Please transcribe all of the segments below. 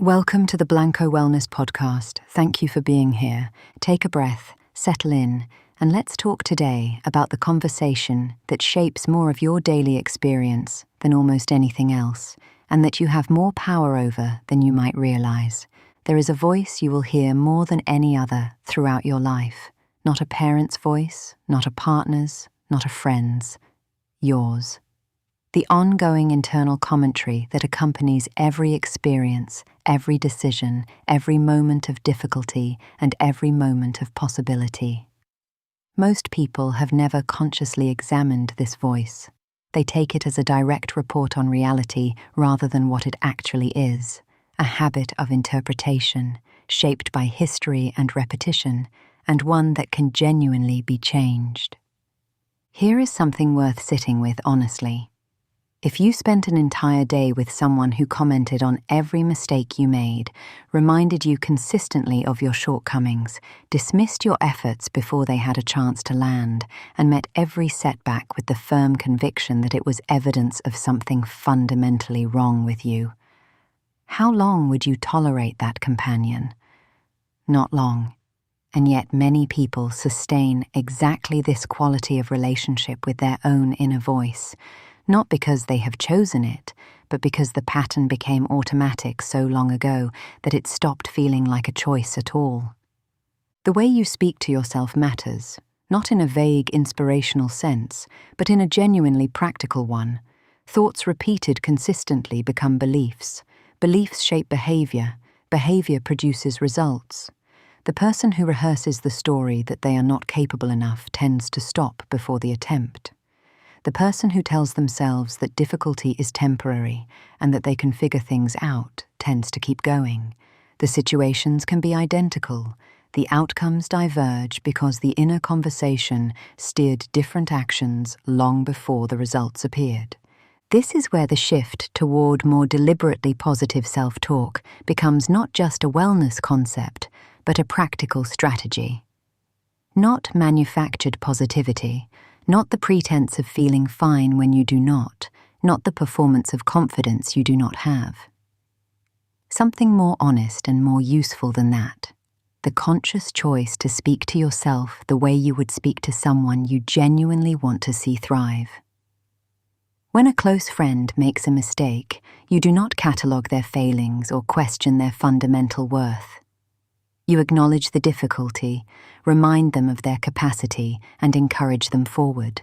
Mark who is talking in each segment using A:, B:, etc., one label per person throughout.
A: Welcome to the Blanco Wellness Podcast. Thank you for being here. Take a breath, settle in, and let's talk today about the conversation that shapes more of your daily experience than almost anything else, and that you have more power over than you might realize. There is a voice you will hear more than any other throughout your life. Not a parent's voice, not a partner's, not a friend's. Yours. The ongoing internal commentary that accompanies every experience, every decision, every moment of difficulty, and every moment of possibility. Most people have never consciously examined this voice. They take it as a direct report on reality rather than what it actually is, a habit of interpretation, shaped by history and repetition, and one that can genuinely be changed. Here is something worth sitting with honestly. If you spent an entire day with someone who commented on every mistake you made, reminded you consistently of your shortcomings, dismissed your efforts before they had a chance to land, and met every setback with the firm conviction that it was evidence of something fundamentally wrong with you, how long would you tolerate that companion? Not long. And yet many people sustain exactly this quality of relationship with their own inner voice, not because they have chosen it, but because the pattern became automatic so long ago that it stopped feeling like a choice at all. The way you speak to yourself matters, not in a vague inspirational sense, but in a genuinely practical one. Thoughts repeated consistently become beliefs. Beliefs shape behavior. Behavior produces results. The person who rehearses the story that they are not capable enough tends to stop before the attempt. The person who tells themselves that difficulty is temporary and that they can figure things out tends to keep going. The situations can be identical. The outcomes diverge because the inner conversation steered different actions long before the results appeared. This is where the shift toward more deliberately positive self-talk becomes not just a wellness concept, but a practical strategy. Not manufactured positivity, not the pretense of feeling fine when you do not the performance of confidence you do not have. Something more honest and more useful than that. The conscious choice to speak to yourself the way you would speak to someone you genuinely want to see thrive. When a close friend makes a mistake, you do not catalogue their failings or question their fundamental worth. You acknowledge the difficulty, remind them of their capacity, and encourage them forward.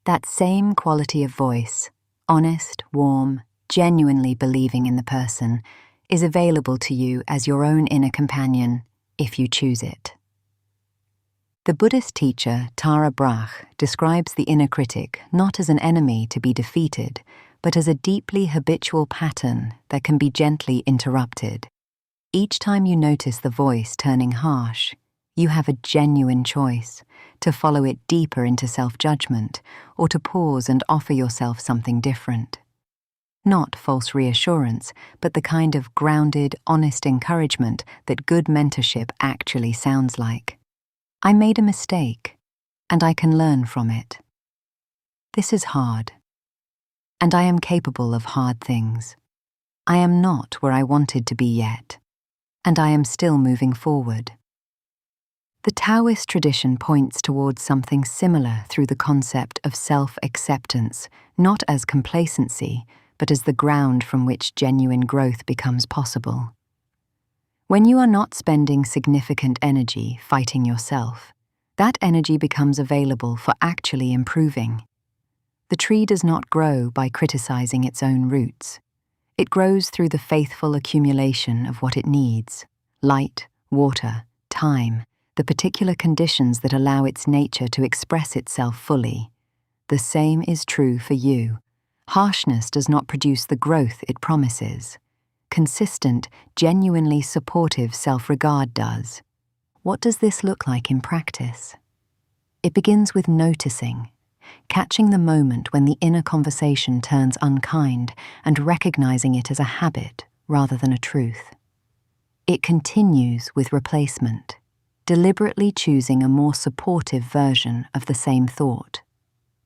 A: That same quality of voice, honest, warm, genuinely believing in the person, is available to you as your own inner companion, if you choose it. The Buddhist teacher Tara Brach describes the inner critic not as an enemy to be defeated, but as a deeply habitual pattern that can be gently interrupted. Each time you notice the voice turning harsh, you have a genuine choice to follow it deeper into self-judgment or to pause and offer yourself something different. Not false reassurance, but the kind of grounded, honest encouragement that good mentorship actually sounds like. I made a mistake, and I can learn from it. This is hard, and I am capable of hard things. I am not where I wanted to be yet, and I am still moving forward. The Taoist tradition points towards something similar through the concept of self-acceptance, not as complacency, but as the ground from which genuine growth becomes possible. When you are not spending significant energy fighting yourself, that energy becomes available for actually improving. The tree does not grow by criticizing its own roots. It grows through the faithful accumulation of what it needs: light, water, time, the particular conditions that allow its nature to express itself fully. The same is true for you. Harshness does not produce the growth it promises. Consistent, genuinely supportive self-regard does. What does this look like in practice? It begins with noticing, catching the moment when the inner conversation turns unkind and recognizing it as a habit rather than a truth. It continues with replacement, deliberately choosing a more supportive version of the same thought.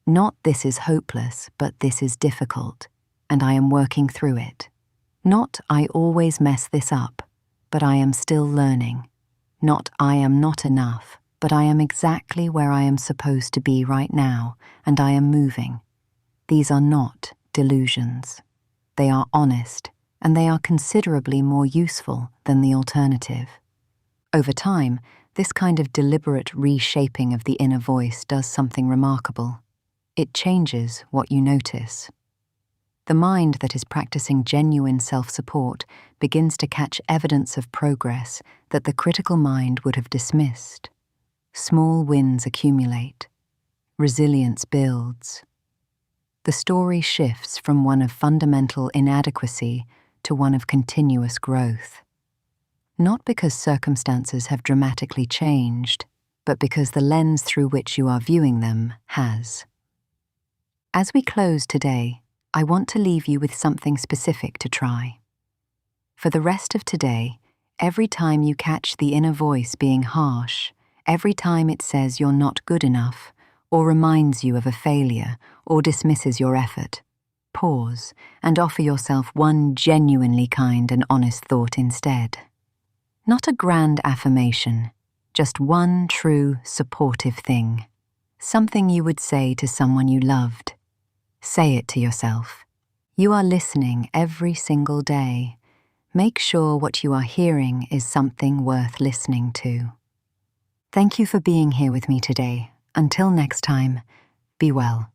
A: Not "this is hopeless," but "this is difficult, and I am working through it." Not "I always mess this up, but I am still learning." Not "I am not enough, but I am exactly where I am supposed to be right now, and I am moving." These are not delusions. They are honest, and they are considerably more useful than the alternative. Over time, this kind of deliberate reshaping of the inner voice does something remarkable. It changes what you notice. The mind that is practicing genuine self-support begins to catch evidence of progress that the critical mind would have dismissed. Small wins accumulate. Resilience builds. The story shifts from one of fundamental inadequacy to one of continuous growth. Not because circumstances have dramatically changed, but because the lens through which you are viewing them has. As we close today, I want to leave you with something specific to try. For the rest of today, every time you catch the inner voice being harsh, every time it says you're not good enough, or reminds you of a failure, or dismisses your effort, pause and offer yourself one genuinely kind and honest thought instead. Not a grand affirmation, just one true, supportive thing. Something you would say to someone you loved. Say it to yourself. You are listening every single day. Make sure what you are hearing is something worth listening to. Thank you for being here with me today. Until next time, be well.